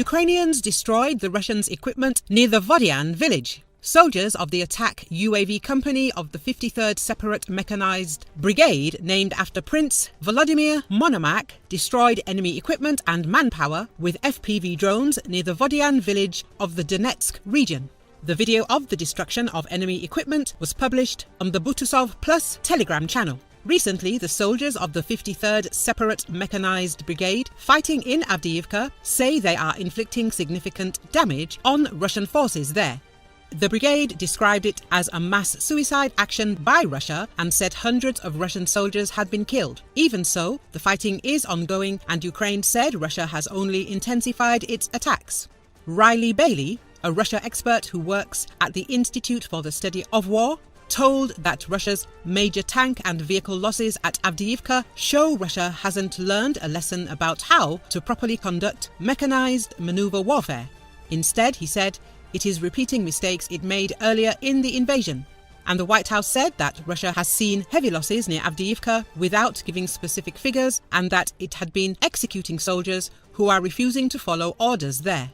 Ukrainians destroyed the Russians' equipment near the Vodiane village. Soldiers of the attack UAV company of the 53rd Separate Mechanized Brigade, named after Prince Volodymyr Monomakh, destroyed enemy equipment and manpower with FPV drones near the Vodiane village of the Donetsk region. The video of the destruction of enemy equipment was published on the Butusov Plus Telegram channel. Recently, the soldiers of the 53rd Separate Mechanized Brigade fighting in Avdiivka say they are inflicting significant damage on Russian forces there. The brigade described it as a mass suicide action by Russia and said hundreds of Russian soldiers had been killed. Even so, the fighting is ongoing and Ukraine said Russia has only intensified its attacks. Riley Bailey, a Russia expert who works at the Institute for the Study of War, told that Russia's major tank and vehicle losses at Avdiivka show Russia hasn't learned a lesson about how to properly conduct mechanized maneuver warfare. Instead, he said, it is repeating mistakes it made earlier in the invasion. And the White House said that Russia has seen heavy losses near Avdiivka without giving specific figures and that it had been executing soldiers who are refusing to follow orders there.